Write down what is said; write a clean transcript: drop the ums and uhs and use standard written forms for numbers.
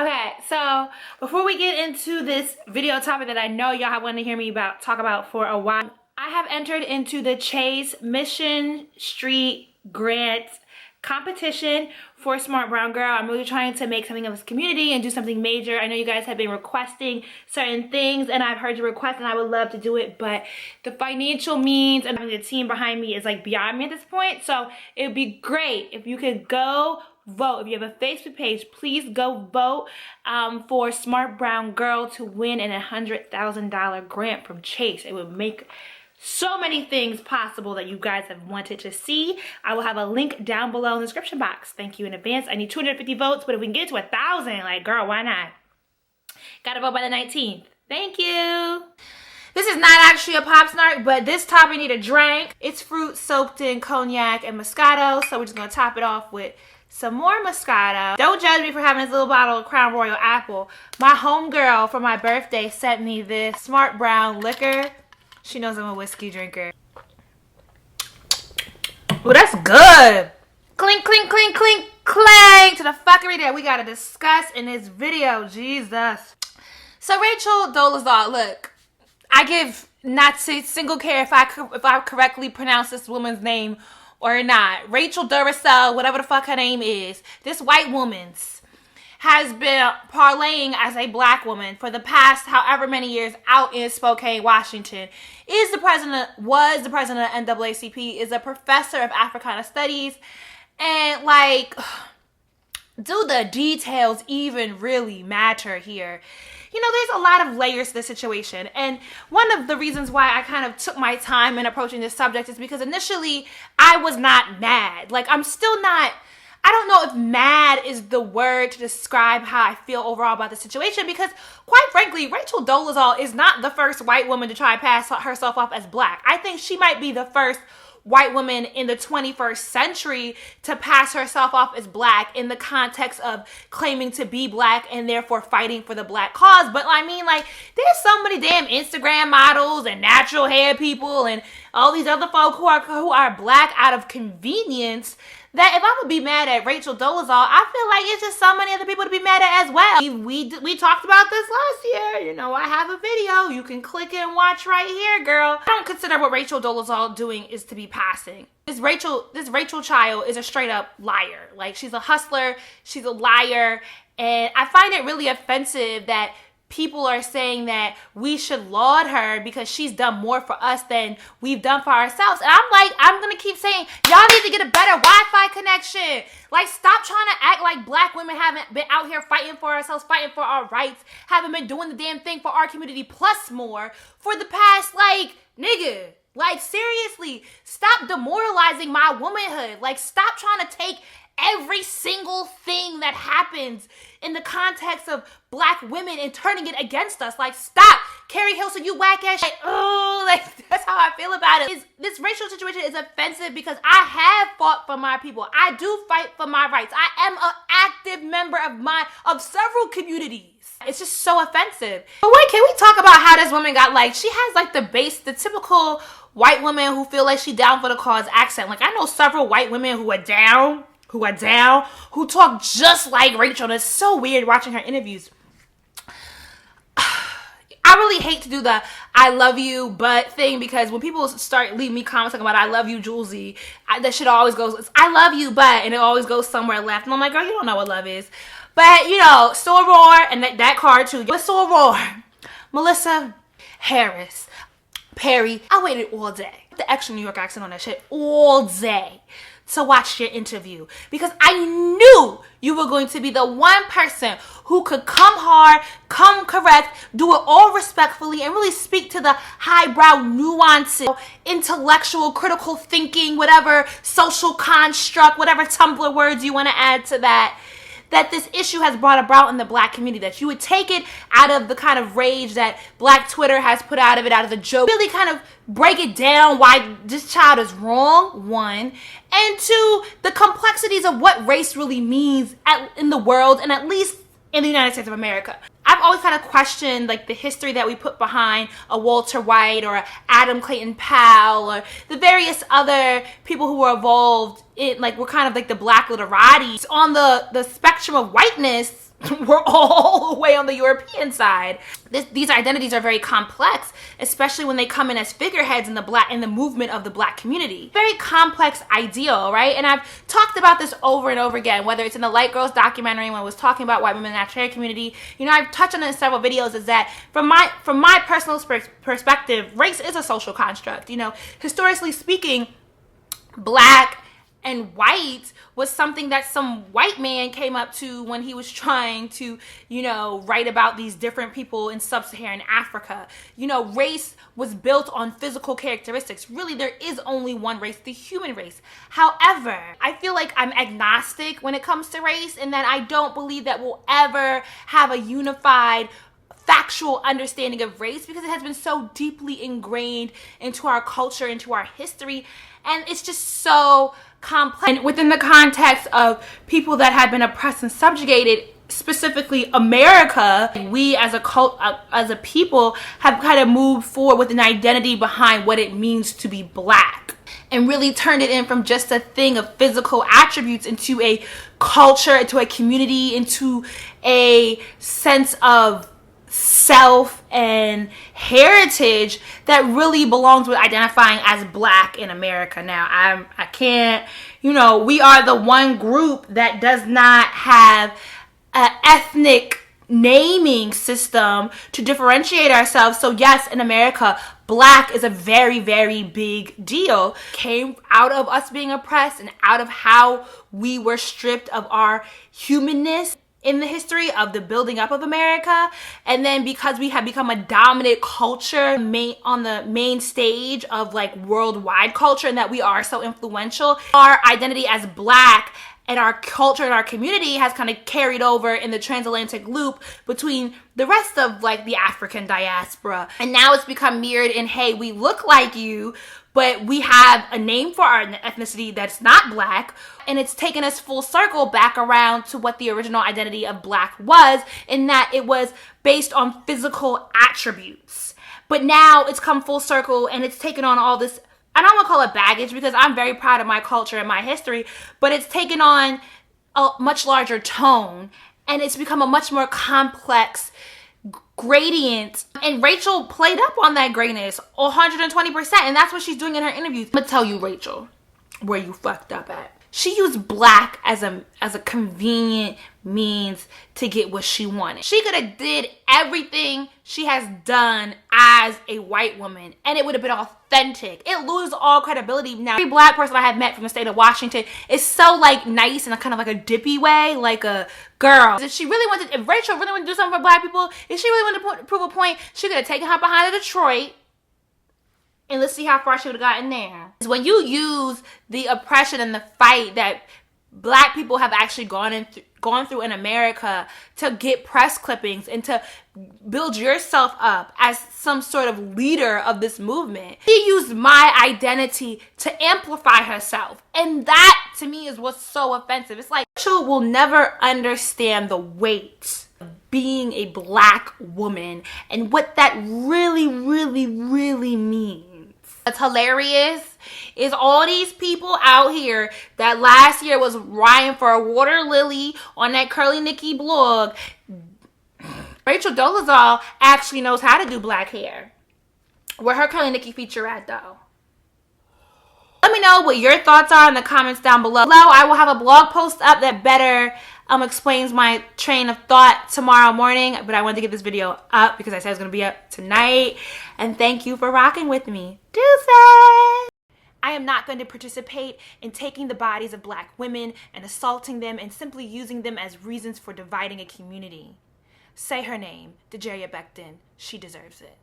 Okay, so before we get into this video topic that I know y'all have wanted to hear me talk about for a while, I have entered into the Chase Mission Street Grant competition for Smartbrowngirl. I'm really trying to make something of this community and do something major. I know you guys have been requesting certain things and I've heard your request and I would love to do it, but the financial means and having the team behind me is like beyond me at this point. So it would be great if you could go vote. If you have a Facebook page, please go vote for Smartbrowngirl to win an $100,000 grant from Chase. It would make so many things possible that you guys have wanted to see. I will have a link down below in the description box. Thank you in advance. I need 250 votes, but if we can get to 1,000, like, girl, why not? Gotta vote by the 19th. Thank you. This is not actually a pop snark, but this topping need a drink. It's fruit soaked in cognac and Moscato, so we're just gonna top it off with some more Moscato. Don't judge me for having this little bottle of Crown Royal Apple. My homegirl for my birthday sent me this Smart Brown liquor. She knows I'm a whiskey drinker. Oh, that's good. Clink, clink, clink, clink, clang to the fuckery that we gotta discuss in this video. Jesus. So Rachel Dolezal, look, I give not a single care if I correctly pronounce this woman's name or not. Rachel Dolezal, whatever the fuck her name is, this white woman's has been parlaying as a black woman for the past however many years out in Spokane, Washington. Was the president of NAACP, is a professor of Africana Studies, and like, do the details even really matter here? You know, there's a lot of layers to the situation, and one of the reasons why I kind of took my time in approaching this subject is because initially I was not mad. Like, I'm still not, I don't know if mad is the word to describe how I feel overall about the situation, because quite frankly, Rachel Dolezal is not the first white woman to try to pass herself off as black. I think she might be the first white woman in the 21st century to pass herself off as black in the context of claiming to be black and therefore fighting for the black cause. But I mean, like, there's so many damn Instagram models and natural hair people and all these other folk who are black out of convenience, that if I would be mad at Rachel Dolezal, I feel like it's just so many other people to be mad at as well. We talked about this last year. You know, I have a video. You can click and watch right here, girl. I don't consider what Rachel Dolezal doing is to be passing. This Rachel child is a straight up liar. Like, she's a hustler. She's a liar. And I find it really offensive that people are saying that we should laud her because she's done more for us than we've done for ourselves. And I'm like, I'm going to keep saying, y'all need to get a better Wi-Fi connection. Like, stop trying to act like black women haven't been out here fighting for ourselves, fighting for our rights, haven't been doing the damn thing for our community plus more for the past, like, nigga. Like, seriously, stop demoralizing my womanhood. Like, stop trying to take every single thing that happens in the context of black women and turning it against us. Like, stop. Carrie Hilson, you whack ass. Like, oh, like, that's how I feel about it. This racial situation is offensive because I have fought for my people. I do fight for my rights. I am an active member of several communities. It's just so offensive. But wait, can we talk about how this woman got, like, she has like the typical white woman who feel like she down for the cause accent. Like, I know several white women who are down, who talk just like Rachel. And it's so weird watching her interviews. I really hate to do the I love you but thing, because when people start leaving me comments talking about I love you Jouelzy, that shit always goes, I love you but, and it always goes somewhere left. And I'm like, girl, you don't know what love is. But, you know, Soror and that card too. But Soror, Melissa Harris, Perry, I waited all day. The extra New York accent on that shit all day to watch your interview, because I knew you were going to be the one person who could come hard, come correct, do it all respectfully, and really speak to the highbrow nuances, intellectual, critical thinking, whatever social construct, whatever Tumblr words you want to add to that this issue has brought about in the black community, that you would take it out of the kind of rage that black Twitter has put out of the joke, really kind of break it down why this child is wrong, one, and two, the complexities of what race really means in the world, and at least in the United States of America. I've always kind of questioned like the history that we put behind a Walter White or a Adam Clayton Powell or the various other people who were involved in, like, we're kind of like the black literati on the spectrum of whiteness. we're all the way on the European side. These identities are very complex, especially when they come in as figureheads in the movement of the Black community. Very complex ideal, right? And I've talked about this over and over again, whether it's in the Light Girls documentary when I was talking about white women in the natural hair community. You know, I've touched on it in several videos, is that from my personal perspective, race is a social construct. You know, historically speaking, Black and white was something that some white man came up to when he was trying to, you know, write about these different people in sub-Saharan Africa. You know, race was built on physical characteristics. Really, there is only one race, the human race. However, I feel like I'm agnostic when it comes to race, and that I don't believe that we'll ever have a unified factual understanding of race, because it has been so deeply ingrained into our culture, into our history, and it's just so complex. And within the context of people that have been oppressed and subjugated, specifically America, we as a people have kind of moved forward with an identity behind what it means to be Black, and really turned it in from just a thing of physical attributes into a culture, into a community, into a sense of self and heritage that really belongs with identifying as Black in America. Now, I can't, you know, we are the one group that does not have an ethnic naming system to differentiate ourselves. So yes, in America, Black is a very, very big deal. Came out of us being oppressed and out of how we were stripped of our humanness in the history of the building up of America. And then because we have become a dominant culture on the main stage of like worldwide culture, and that we are so influential, our identity as Black and our culture and our community has kind of carried over in the transatlantic loop between the rest of like the African diaspora. And now it's become mirrored in, hey, we look like you, but we have a name for our ethnicity that's not Black. And it's taken us full circle back around to what the original identity of Black was, in that it was based on physical attributes. But now it's come full circle and it's taken on all this, I don't want to call it baggage, because I'm very proud of my culture and my history, but it's taken on a much larger tone, and it's become a much more complex gradient. And Rachel played up on that greatness 120%, and that's what she's doing in her interviews. I'm gonna tell you, Rachel, where you fucked up at. She used Black as a convenient means to get what she wanted. She could have did everything she has done as a white woman, and it would have been authentic. It loses all credibility now. Every Black person I have met from the state of Washington is so like nice in a kind of like a dippy way, like a girl. If Rachel really wanted to do something for Black people, if she really wanted to prove a point, she could have taken her behind to Detroit. And let's see how far she would have gotten there. When you use the oppression and the fight that Black people have actually gone through in America to get press clippings and to build yourself up as some sort of leader of this movement, she used my identity to amplify herself. And that, to me, is what's so offensive. It's like, Rachel will never understand the weight of being a Black woman and what that really, really, really means. What's hilarious is all these people out here that last year was rioting for a water lily on that Curly Nikki blog. Rachel Dolezal actually knows how to do Black hair. Where her Curly Nikki feature at, though? Let me know what your thoughts are in the comments down below. I will have a blog post up that better explains my train of thought tomorrow morning, but I wanted to get this video up because I said it was going to be up tonight. And thank you for rocking with me. Deuces! I am not going to participate in taking the bodies of Black women and assaulting them and simply using them as reasons for dividing a community. Say her name, Dejaria Becton. She deserves it.